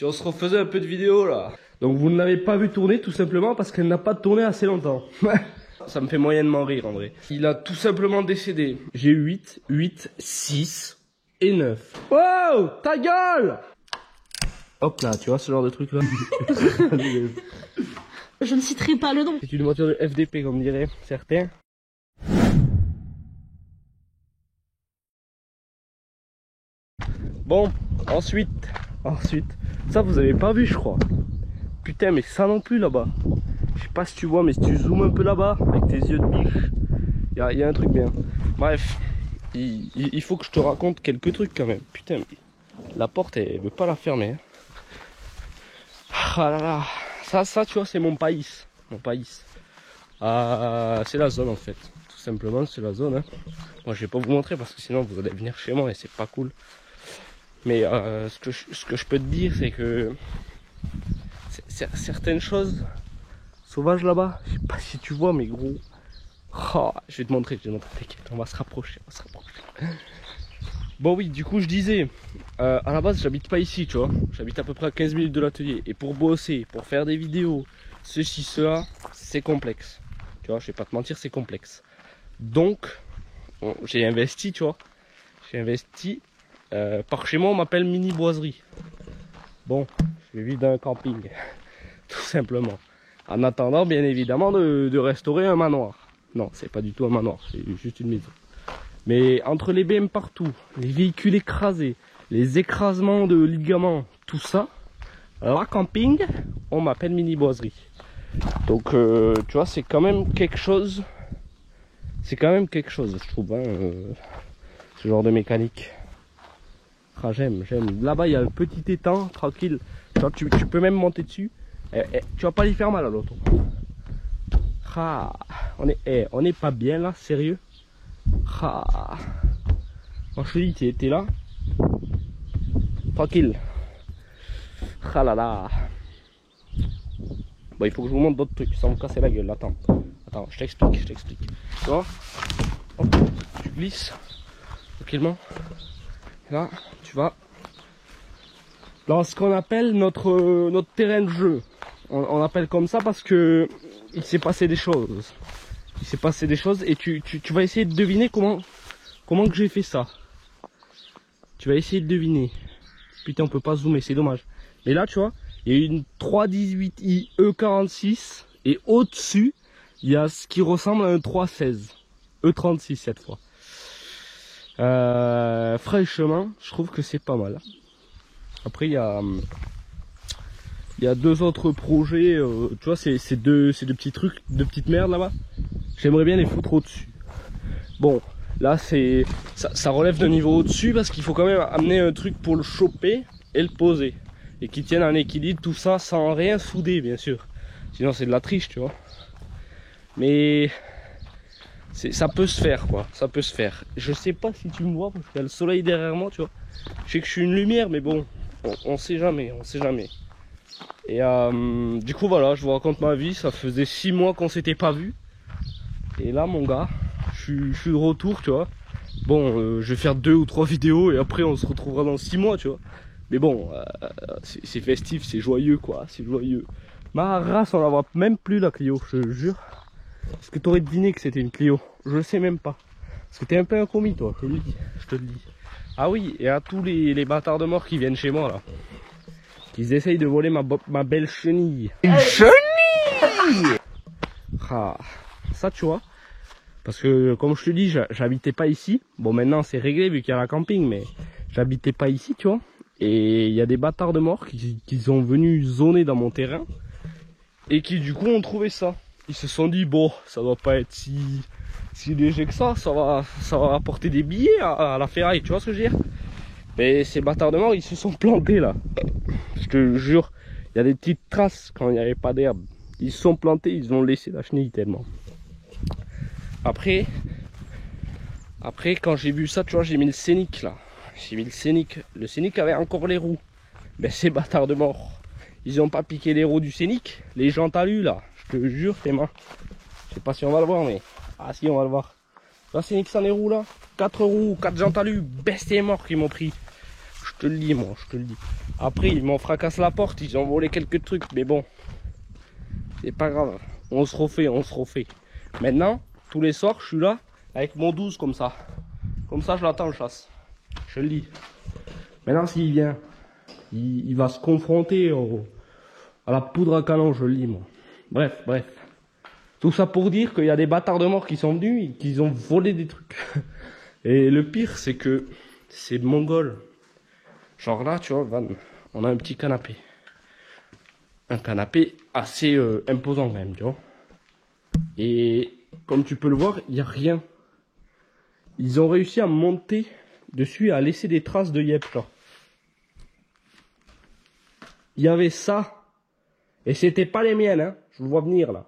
si on se refaisait un peu de vidéo là. Donc vous ne l'avez pas vu tourner tout simplement parce qu'elle n'a pas tourné assez longtemps. Ça me fait moyennement rire en vrai. Il a tout simplement décédé. J'ai 8, 6 et 9. Wow, ta gueule! Hop là, tu vois ce genre de truc là. Je ne citerai pas le nom. C'est une voiture de FDP comme diraient certains. Bon, ensuite, ça vous avez pas vu je crois. Putain mais ça non plus là-bas. Je sais pas si tu vois mais si tu zoomes un peu là-bas avec tes yeux de biche, y a un truc bien. Bref, il faut que je te raconte quelques trucs quand même. Putain mais la porte elle veut pas la fermer. Hein. Ah là là, ça tu vois c'est mon pays. Mon pays. C'est la zone en fait. Tout simplement c'est la zone. Hein. Moi je vais pas vous montrer parce que sinon vous allez venir chez moi et c'est pas cool. Mais ce que je peux te dire c'est que certaines choses sauvages là-bas, je sais pas si tu vois mais gros. Oh, je vais te montrer, t'inquiète, on va se rapprocher, Bon oui, du coup je disais, à la base j'habite pas ici, tu vois. J'habite à peu près à 15 minutes de l'atelier. Et pour bosser, pour faire des vidéos, ceci, cela, c'est complexe. Tu vois, je vais pas te mentir, c'est complexe. Donc, bon, j'ai investi, tu vois. J'ai investi. Par chez moi on m'appelle mini boiserie. Bon, je vis dans un camping, tout simplement. En attendant bien évidemment de restaurer un manoir. Non, c'est pas du tout un manoir, c'est juste une maison. Mais entre les BM partout, les véhicules écrasés, les écrasements de ligaments, tout ça, la camping, on m'appelle mini boiserie. Donc tu vois, c'est quand même quelque chose. C'est quand même quelque chose, je trouve, hein, ce genre de mécanique. Ah, j'aime. Là-bas, il y a un petit étang, tranquille. Tu peux même monter dessus. Tu vas pas lui faire mal à l'autre. Ah, on est pas bien là, sérieux. Ah. Quand je te dis, t'es là. Tranquille. Ah là là. Bon, il faut que je vous montre d'autres trucs sans me casser la gueule. Attends, je t'explique. Tu vois, hop, tu glisses tranquillement. Là, tu vas dans ce qu'on appelle notre terrain de jeu. On appelle comme ça parce que il s'est passé des choses. Et tu vas essayer de deviner comment que j'ai fait ça. Tu vas essayer de deviner. Putain, on peut pas zoomer, c'est dommage. Mais là, tu vois, il y a une 318i E46 et au-dessus, il y a ce qui ressemble à un 316 E36 cette fois. Fraîchement, je trouve que c'est pas mal. Après, il y a deux autres projets. Tu vois, c'est deux petits trucs, deux petites merdes là-bas. J'aimerais bien les foutre au-dessus. Bon, là, ça relève d'un niveau au-dessus parce qu'il faut quand même amener un truc pour le choper et le poser. Et qui tienne en équilibre, tout ça, sans rien souder, bien sûr. Sinon, c'est de la triche, tu vois. Mais ça peut se faire, quoi. Ça peut se faire. Je sais pas si tu me vois parce qu'il y a le soleil derrière moi, tu vois. Je sais que je suis une lumière, mais bon, on sait jamais, Et du coup, voilà, je vous raconte ma vie. Ça faisait 6 mois qu'on s'était pas vu. Et là, mon gars, je suis de retour, tu vois. Bon, je vais faire 2 ou 3 vidéos et après, on se retrouvera dans 6 mois, tu vois. Mais bon, c'est festif, c'est joyeux, quoi. C'est joyeux. Ma race, on la voit même plus, la Clio, je te jure. Est-ce que t'aurais deviné que c'était une Clio? Je sais même pas. Parce que t'es un peu un commis, toi, je te le dis. Ah oui, et à tous les bâtards de mort qui viennent chez moi, là. Qu'ils essayent de voler ma belle chenille. Une chenille! Ah, ça, tu vois. Parce que, comme je te dis, j'habitais pas ici. Bon, maintenant, c'est réglé vu qu'il y a la camping, mais j'habitais pas ici, tu vois. Et il y a des bâtards de mort qui sont venus zoner dans mon terrain. Et qui, du coup, ont trouvé ça. Ils se sont dit, bon, ça doit pas être si léger que ça va apporter des billets à la ferraille, tu vois ce que je veux dire. Mais ces bâtards de mort, ils se sont plantés là. Je te jure, il y a des petites traces quand il n'y avait pas d'herbe. Ils se sont plantés, ils ont laissé la chenille tellement. Après quand j'ai vu ça, tu vois, j'ai mis le Scénic là. J'ai mis le Scénic. Le Scénic avait encore les roues. Mais ces bâtards de mort, ils ont pas piqué les roues du Scénic. Les jantes alu là, je te jure, tes mains. Je sais pas si on va le voir, mais... Ah si, on va le voir. Là, Scénic, ça les roues là. 4 roues, 4 jantes alu. Bestie mort qu'ils m'ont pris. Je te le dis, moi, je te le dis. Après, ils m'ont fracassé la porte, ils ont volé quelques trucs, mais bon, c'est pas grave. On se refait, on se refait. Maintenant, tous les soirs, je suis là avec mon 12 comme ça. Comme ça, je l'attends, le chasse. Je le dis. Maintenant, s'il vient, il va se confronter à la poudre à canon, je le dis, moi. Bref, bref. Tout ça pour dire qu'il y a des bâtards de mort qui sont venus et qui ont volé des trucs. Et le pire, c'est que c'est mongol. Genre là, tu vois, Van, on a un petit canapé. Un canapé assez imposant quand même, tu vois. Et comme tu peux le voir, il n'y a rien. Ils ont réussi à monter dessus et à laisser des traces de yep, genre. Il y avait ça. Et c'était pas les miennes, hein. Je vous vois venir, là.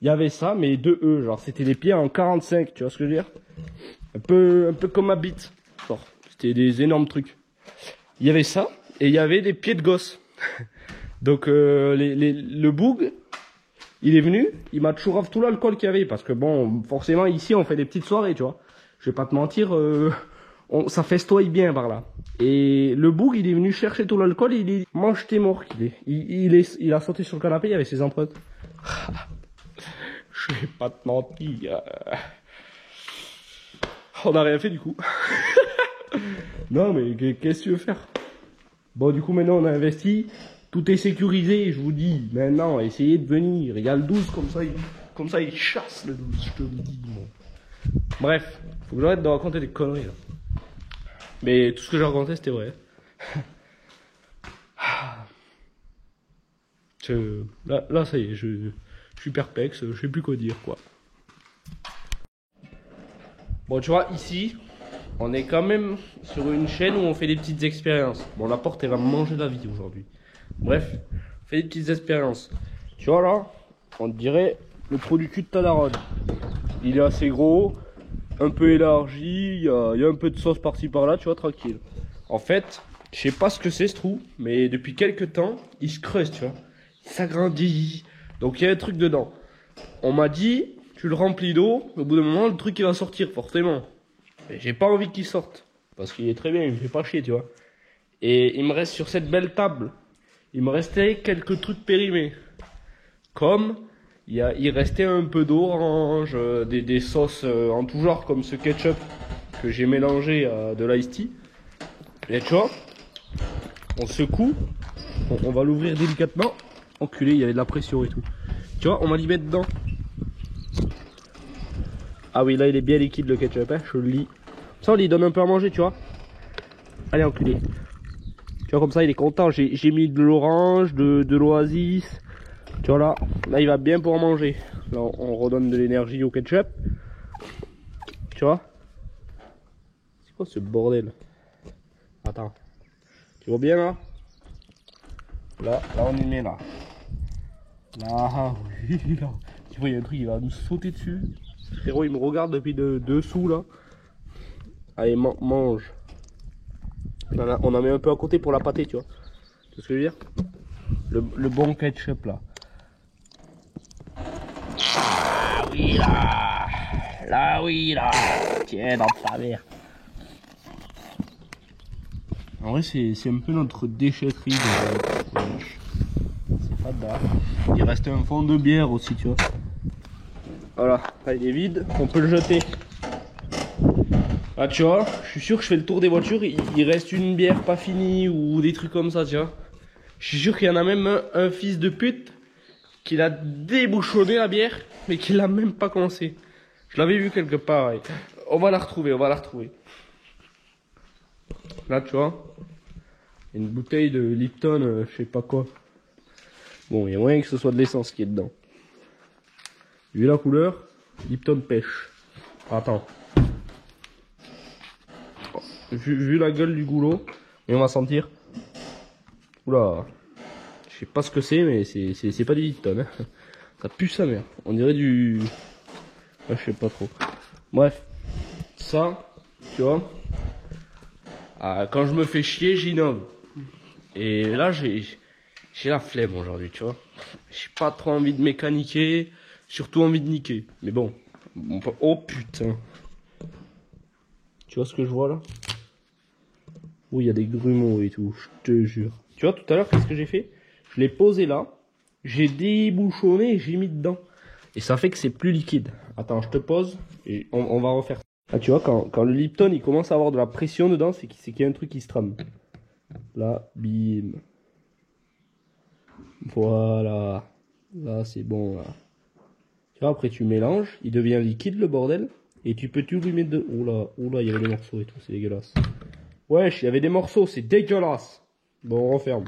Il y avait ça, mais de eux, genre. C'était des pieds en 45, tu vois ce que je veux dire? Un peu comme ma bite. Genre, c'était des énormes trucs. Il y avait ça, et il y avait des pieds de gosse. Donc, le boug, il est venu, il m'a chourave tout l'alcool qu'il y avait. Parce que bon, forcément, ici, on fait des petites soirées, tu vois. Je vais pas te mentir, ça festoie bien par là. Et le boug, il est venu chercher tout l'alcool, il est mange t'es mort qu'il est. Il a sauté sur le canapé, il y avait ses empreintes. Je vais pas te mentir. On n'a rien fait du coup. Non mais qu'est-ce que tu veux faire? Bon du coup maintenant on a investi, tout est sécurisé, je vous dis. Maintenant essayez de venir, il y a le 12 comme ça il chasse le 12, je te le dis moi. Bref, faut que j'arrête de raconter des conneries là. Mais tout ce que j'ai raconté c'était vrai. Là ça y est, je suis perplexe, je sais plus quoi dire quoi. Bon tu vois ici, on est quand même sur une chaîne où on fait des petites expériences. Bon la porte elle va me manger la vie aujourd'hui. Bref, on fait des petites expériences. Tu vois là, on dirait le trou du cul de Talarod. Il est assez gros, un peu élargi, il y a un peu de sauce par-ci par-là, tu vois, tranquille. En fait, je sais pas ce que c'est ce trou, mais depuis quelques temps, il se creuse, tu vois. Il s'agrandit. Donc il y a un truc dedans. On m'a dit, tu le remplis d'eau, au bout d'un moment, le truc il va sortir, forcément. Mais j'ai pas envie qu'il sorte. Parce qu'il est très bien, il me fait pas chier, tu vois. Et il me reste sur cette belle table, il me restait quelques trucs périmés. Comme, il restait un peu d'orange, des sauces en tout genre, comme ce ketchup que j'ai mélangé à de l'ice tea. Et tu vois, on secoue, on va l'ouvrir délicatement. Enculé, il y avait de la pression et tout. Tu vois, on va l'y mettre dedans. Ah oui, là il est bien liquide le ketchup, hein, je le lis. Ça on lui donne un peu à manger, tu vois. Allez, enculé. Tu vois, comme ça il est content. J'ai mis de l'orange, de l'oasis. Tu vois là il va bien pour manger. Là on redonne de l'énergie au ketchup. Tu vois. C'est quoi ce bordel? Attends. Tu vois bien là? Là on y met là. Là, oui, là. Tu vois, il y a un truc, il va nous sauter dessus. Frérot, il me regarde depuis dessous là. Allez, mange. On en met un peu à côté pour la pâté, tu vois. Tu vois ce que je veux dire? Le bon ketchup là. Ah oui là. Là oui là. Tiens, dans ta mère. En vrai, c'est un peu notre déchetterie. C'est pas de là. Il reste un fond de bière aussi, tu vois. Voilà, là, il est vide, on peut le jeter. Ah, tu vois, je suis sûr que je fais le tour des voitures, il reste une bière pas finie ou des trucs comme ça, tu vois. Je suis sûr qu'il y en a même un fils de pute qui l'a débouchonné la bière, mais qui l'a même pas commencé. Je l'avais vu quelque part, ouais. On va la retrouver, on va la retrouver. Là, tu vois, une bouteille de Lipton, je sais pas quoi. Bon, il y a moyen que ce soit de l'essence qui est dedans. Vu la couleur, Lipton pêche. Attends. Vu la gueule du goulot, et on va sentir. Oula. Je sais pas ce que c'est, mais c'est pas du Lipton. Hein. Ça pue sa mère. On dirait du... Ouais, je sais pas trop. Bref. Ça, tu vois. Quand je me fais chier, j'innove. Et là, j'ai la flemme aujourd'hui, tu vois. J'ai pas trop envie de mécaniquer. Surtout envie de niquer. Mais bon. Oh putain. Tu vois ce que je vois là? Oh, il y a des grumeaux et tout, je te jure. Tu tu vois, tout à l'heure, qu'est-ce que j'ai fait? Je l'ai posé là, j'ai débouchonné et j'ai mis dedans. Et ça fait que c'est plus liquide. Attends, je te pose et on va refaire ça. Ah, tu vois, quand le Lipton il commence à avoir de la pression dedans, c'est qu'il y a un truc qui se trame. Là, bim. Voilà. Là, c'est bon, là. Tu vois, après tu mélanges, il devient liquide le bordel. Et tu peux tout lui mettre de... Oula, il y avait des morceaux et tout, c'est dégueulasse. Wesh, il y avait des morceaux, c'est dégueulasse. Bon, on referme.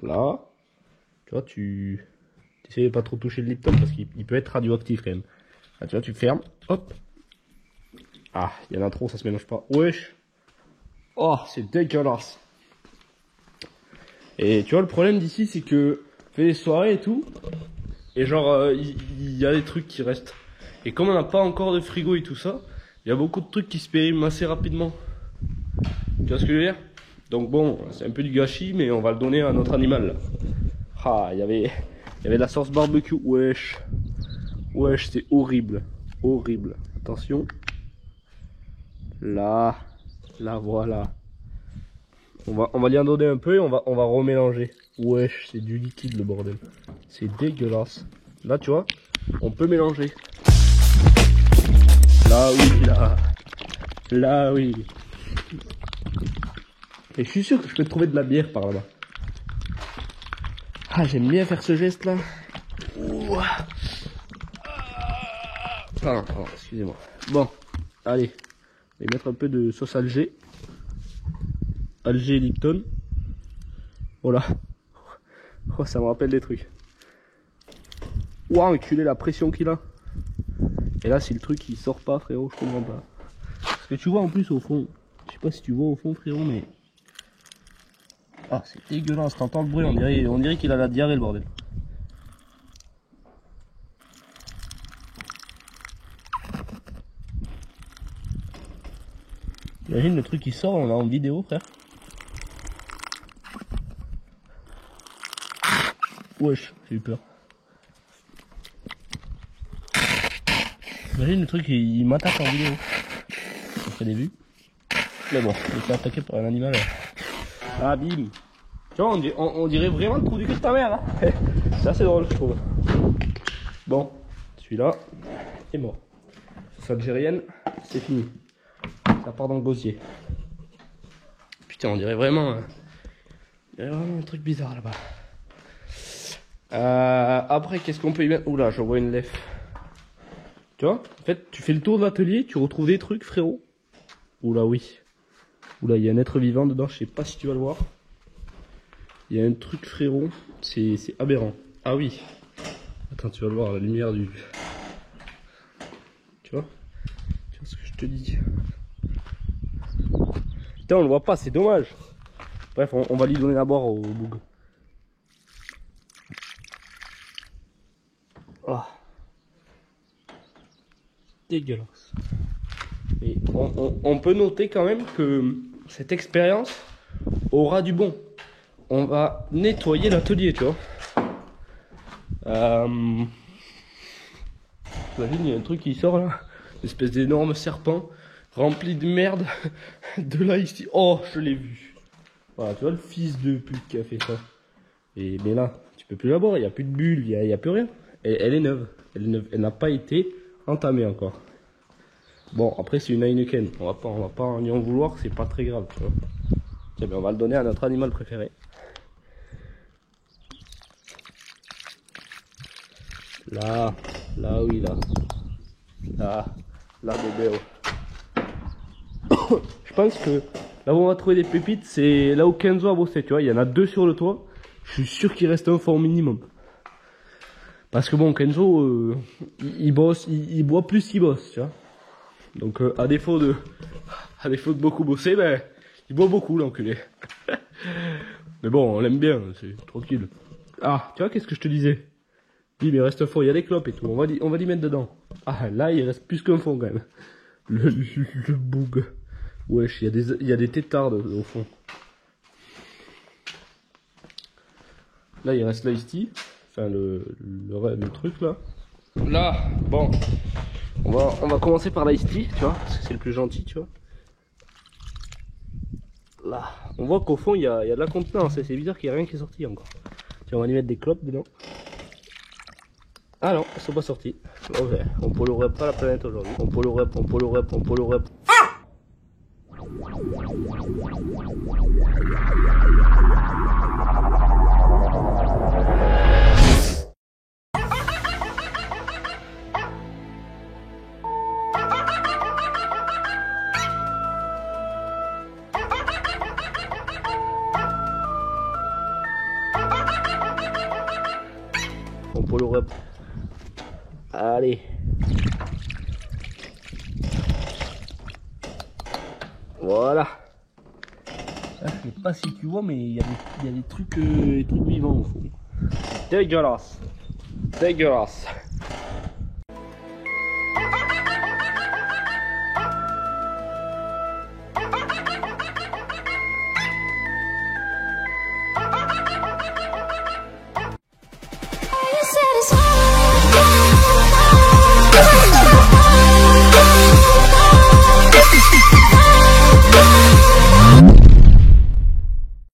Là, tu vois, tu essaies de pas trop toucher le Lipton parce qu'il peut être radioactif quand même. Là, tu vois, tu fermes, hop. Ah, il y en a trop, ça se mélange pas. Wesh. Oh, c'est dégueulasse. Et tu vois, le problème d'ici, c'est que fait des soirées et tout. Et genre, il y a des trucs qui restent. Et comme on n'a pas encore de frigo et tout ça, il y a beaucoup de trucs qui se périment assez rapidement. Tu vois ce que je veux dire? Donc bon, c'est un peu du gâchis, mais on va le donner à notre animal. Là. Ah, il y avait de la sauce barbecue. Wesh. Wesh, c'est horrible. Horrible. Attention. Là. Là, voilà. On va lui en donner un peu et on va remélanger. Wesh, c'est du liquide le bordel. C'est dégueulasse. Là, tu vois, on peut mélanger. Là, oui, là. Là, oui. Et je suis sûr que je peux trouver de la bière par là-bas. Ah, j'aime bien faire ce geste-là. Pardon, excusez-moi. Bon, allez. Je vais mettre un peu de sauce alger. Alger Lipton. Voilà. Oh, ça me rappelle des trucs. Ouah, enculé la pression qu'il a. Et là, si le truc il sort pas, frérot, je comprends pas. Parce que tu vois en plus au fond, je sais pas si tu vois au fond, frérot, mais. Ah, c'est dégueulasse, t'entends le bruit, on dirait qu'il a la diarrhée le bordel. Imagine le truc qui sort, on l'a en vidéo, frère. Wesh, j'ai eu peur. Imagine le truc, il m'attaque en vidéo. Ça ferait des vues. Mais bon, il s'est attaqué par un animal. Ah, bim. Tu vois, on dirait vraiment le trou du cul de ta mère. Hein. C'est assez drôle, je trouve. Bon, celui-là est mort. Sauce algérienne, c'est fini. Ça part dans le gosier. Putain, on dirait vraiment un truc bizarre là-bas. Après, qu'est-ce qu'on peut y mettre? Oula, je vois une lèvre. Tu vois, en fait, tu fais le tour de l'atelier, tu retrouves des trucs, frérot. Oula, oui. Oula, il y a un être vivant dedans, je sais pas si tu vas le voir. Il y a un truc, frérot, c'est aberrant. Ah oui. Attends, tu vas le voir, la lumière du... Tu vois ce que je te dis. Putain, on le voit pas, c'est dommage. Bref, on va lui donner à boire au boug. Ah. Dégueulasse. Et on peut noter quand même que cette expérience aura du bon. On va nettoyer l'atelier, tu vois. Imagine, il y a un truc qui sort là. Une espèce d'énorme serpent rempli de merde. De là ici. Oh, je l'ai vu. Voilà, tu vois le fils de pute qui a fait ça. Mais là, tu peux plus la boire, il n'y a plus de bulles, il n'y a plus rien. Elle est neuve. Elle n'a pas été entamée encore. Bon, après c'est une Heineken. On va pas en y en vouloir, c'est pas très grave, tu vois. Tiens, ben, on va le donner à notre animal préféré. Là, oui, là, bébé. Oh. Je pense que là où on va trouver des pépites, c'est là où Kenzo a bossé, tu vois. Il y en a 2 sur le toit. Je suis sûr qu'il reste un fort minimum. Parce que bon, Kenzo, il bosse, il boit plus qu'il bosse, tu vois. Donc à défaut de beaucoup bosser, ben, il boit beaucoup l'enculé. Mais bon, on l'aime bien, c'est tranquille. Ah, tu vois, qu'est-ce que je te disais? Oui, mais il reste un fond, il y a des clopes et tout, on va l'y mettre dedans. Ah, là, il reste plus qu'un fond quand même. Le boug. Wesh, il y a des tétardes au fond. Là, il reste l'ice tea. Enfin, le truc là. Là, bon. On va commencer par l'ice tea, tu vois, parce que c'est le plus gentil, tu vois. Voilà. On voit qu'au fond il y a de la contenance. C'est bizarre qu'il n'y a rien qui est sorti encore. Tiens, on va y mettre des clopes dedans. Ah non, elles sont pas sorties. Okay. On polluerait pas la planète aujourd'hui. On polluerait. On polluerait. Allez. Voilà. Je sais pas si tu vois, mais il y a des trucs vivants au fond. Dégueulasse. Dégueulasse.